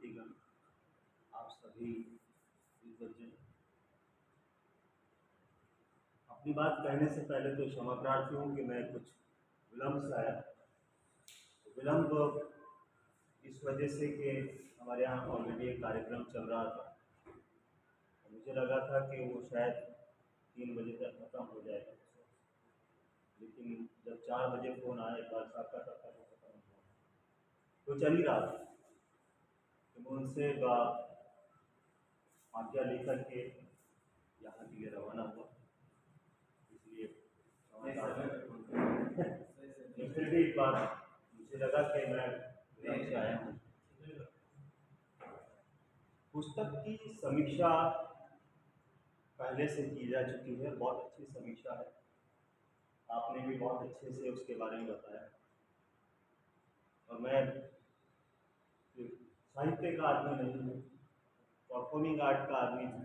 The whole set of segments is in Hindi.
अतिथिगण, आप सभी विद्वज्जन, अपनी बात कहने से पहले तो क्षमा प्रार्थी हूँ कि मैं कुछ विलम्ब से आया। विलम्ब इस वजह से कि हमारे यहाँ ऑलरेडी एक कार्यक्रम चल रहा था। मुझे लगा था कि वो शायद 3 बजे तक ख़त्म हो जाएगा, लेकिन जब 4 बजे फ़ोन आया इकबाल साहब का, तब तक वो ख़त्म हुआ। तो चल ही रहा था कि मैं उनसे आज्ञा लेकर के यहाँ के लिए रवाना हुआ। इसलिए फिर भी एक बार मुझे लगा कि मैं विलम्ब से आया हूँ। पुस्तक की समीक्षा पहले से की जा चुकी है, बहुत अच्छी समीक्षा है। आपने भी बहुत अच्छे से उसके बारे में बताया। और मैं साहित्य का आदमी नहीं हूँ, परफॉर्मिंग आर्ट का आदमी हूँ,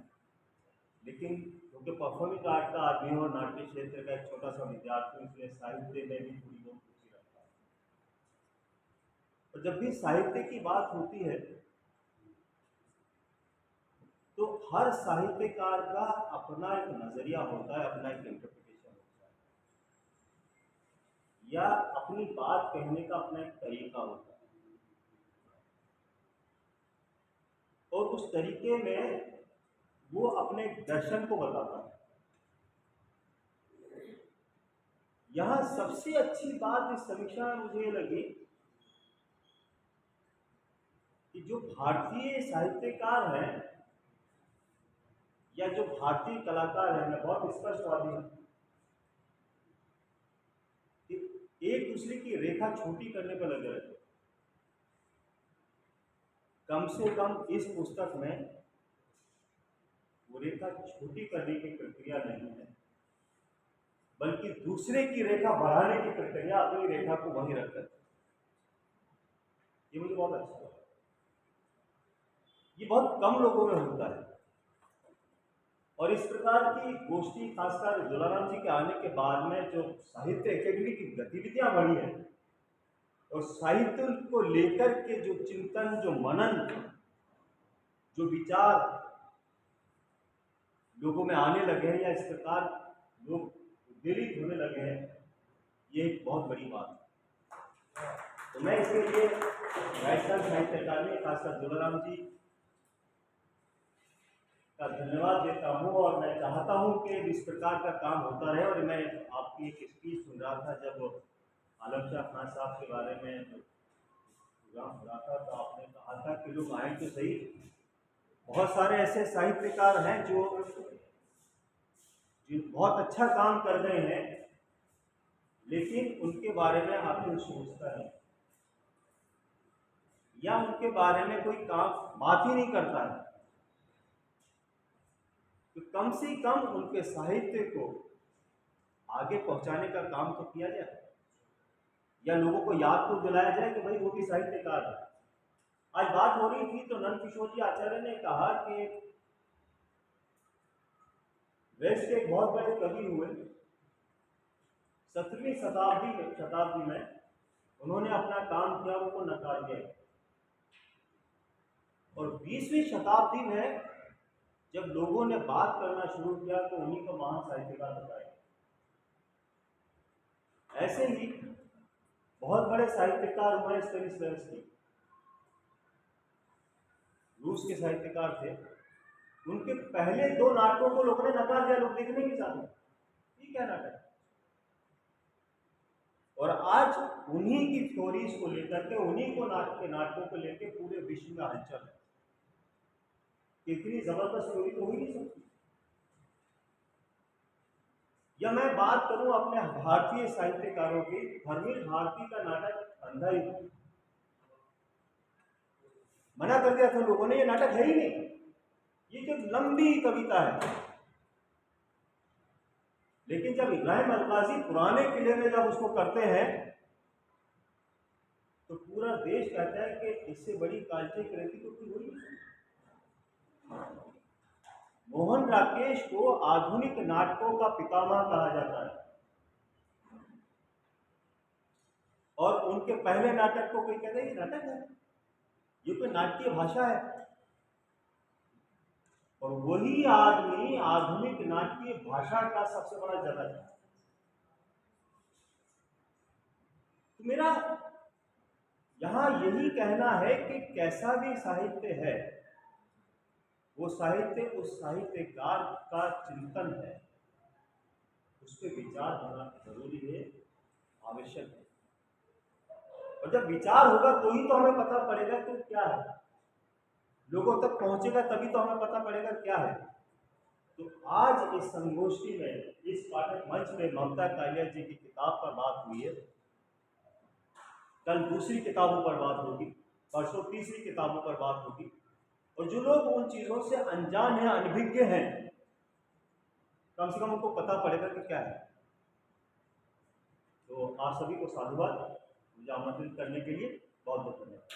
लेकिन क्योंकि परफॉर्मिंग आर्ट का आदमी और नाट्य क्षेत्र का एक छोटा सा विद्यार्थी, इसलिए साहित्य में भी थोड़ी बहुत रुचि रखता है। और जब भी साहित्य की बात होती है तो हर साहित्यकार का अपना एक नजरिया होता है, अपना एक इंटरप्रिटेशन होता है, या अपनी बात कहने का अपना एक तरीका होता है। और उस तरीके में वो अपने दर्शन को बताता है। यहाँ सबसे अच्छी बात इस समीक्षा में मुझे ये लगी कि जो भारतीय साहित्यकार हैं या जो भारतीय कलाकार हैं, मैं बहुत स्पष्टवादी हूँ कि एक दूसरे की रेखा छोटी करने पर लगे रहते। कम से कम इस पुस्तक में वो रेखा छोटी करने की प्रक्रिया नहीं है, बल्कि दूसरे की रेखा बढ़ाने की प्रक्रिया, अपनी रेखा को वहीं रखकर। ये मुझे बहुत अच्छा लगा। ये बहुत कम लोगों में होता है। और इस प्रकार की गोष्ठी, खासकर दुलाराम जी के आने के बाद में जो साहित्य अकेडमी की गतिविधियां बढ़ी है और साहित्य को लेकर के जो चिंतन, जो मनन, जो विचार लोगों में आने लगे हैं, या इस प्रकार लोग उद्वेलित होने लगे हैं, ये एक बहुत बड़ी बात है। तो मैं इसके लिए राजस्थान साहित्य अकादमी, खासकर दुलाराम जी का धन्यवाद देता हूँ। और मैं चाहता हूँ कि इस प्रकार का काम होता रहे। और मैं आपकी एक स्पीच सुन रहा था जब आलम शाह खान साहब के बारे में प्रोग्राम हो रहा था, तो आपने कहा था कि लोग आए तो सही, बहुत सारे ऐसे साहित्यकार हैं जो बहुत अच्छा काम कर रहे हैं, लेकिन उनके बारे में आप कोई सोचता नहीं, या उनके बारे में कोई काम बात ही नहीं करता है। तो कम से कम उनके साहित्य को आगे पहुंचाने का काम तो किया जाए, या लोगों को याद तो दिलाया जाए कि भाई वो भी साहित्यकार है। आज बात हो रही थी तो नंद किशोर जी आचार्य ने कहा कि वेस्ट के एक बहुत बड़े कवि हुए, 17वीं शताब्दी में उन्होंने अपना काम किया, उनको नकार दिया। और 20वीं शताब्दी में जब लोगों ने बात करना शुरू किया तो उन्हीं को महान साहित्यकार बताया। ऐसे ही बहुत बड़े साहित्यकार हुए, स्टेनिस्लॉवस्की रूस के साहित्यकार थे। उनके पहले 2 नाटकों को लोगों ने नकार दिया, लोग देखने नहीं चाहते, ये क्या नाटक। और आज उन्हीं की थ्योरीज को लेकर के, उन्हीं को नाटकों को लेकर पूरे विश्व में हलचल है। इतनी जबरदस्त थ्योरी तो हो ही नहीं सकती। या मैं बात करूं अपने भारतीय साहित्यकारों की, धर्मवीर भारती का नाटक अंधा युद्ध मना कर दिया था लोगों ने, ये नाटक है ही नहीं, ये जो लंबी कविता है। लेकिन जब इब्राहिम अलकाजी पुराने किले में जब उसको करते हैं तो पूरा देश कहता है कि इससे बड़ी काल्पनिक कृति तो कोई हो ही नहीं। मोहन राकेश को आधुनिक नाटकों का पितामह कहा जाता है, और उनके पहले नाटक को कोई कहता है ये नाटक है, ये कोई नाट्य भाषा है, और वही आदमी आधुनिक नाट्य भाषा का सबसे बड़ा जगत है। तो मेरा यहां यही कहना है कि कैसा भी साहित्य है, वो साहित्य उस साहित्यकार का चिंतन है, उस पर विचार होना जरूरी है, आवश्यक है। और जब विचार होगा तो ही तो हमें पता पड़ेगा कि क्या है, लोगों तक पहुंचेगा तभी तो हमें पता पड़ेगा क्या है। तो आज इस संगोष्ठी में, इस पाठक मंच में ममता कालिया जी की किताब पर बात हुई है, कल दूसरी किताबों पर बात होगी, परसों तीसरी किताबों पर बात होगी। और जो लोग उन चीज़ों से अनजान हैं, अनभिज्ञ हैं, कम से कम उनको पता पड़ेगा कि क्या है। तो आप सभी को साधुवाद, मुझे आमंत्रित करने के लिए बहुत बहुत धन्यवाद।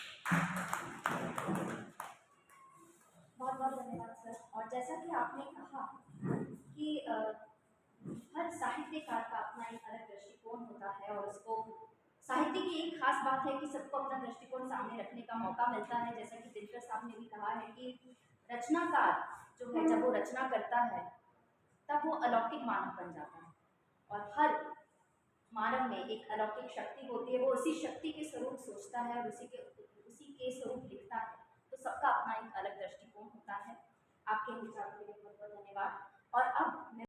बहुत बहुत धन्यवाद सर। और जैसा कि आपने कहा कि हर साहित्यकार का अपना एक अलग दृष्टिकोण होता है, और उसको साहित्य की एक खास बात है कि सबको अपना दृष्टिकोण सामने रखने का मौका मिलता है। जैसा कि दिनकर साहब ने भी कहा है कि रचनाकार जो है, जब वो रचना करता है तब वो अलौकिक मानव बन जाता है, और हर मानव में एक अलौकिक शक्ति होती है, वो उसी शक्ति के स्वरूप सोचता है और उसी के स्वरूप लिखता है। तो सबका अपना एक अलग दृष्टिकोण होता है। आपके विचार के लिए बहुत बहुत धन्यवाद। और अब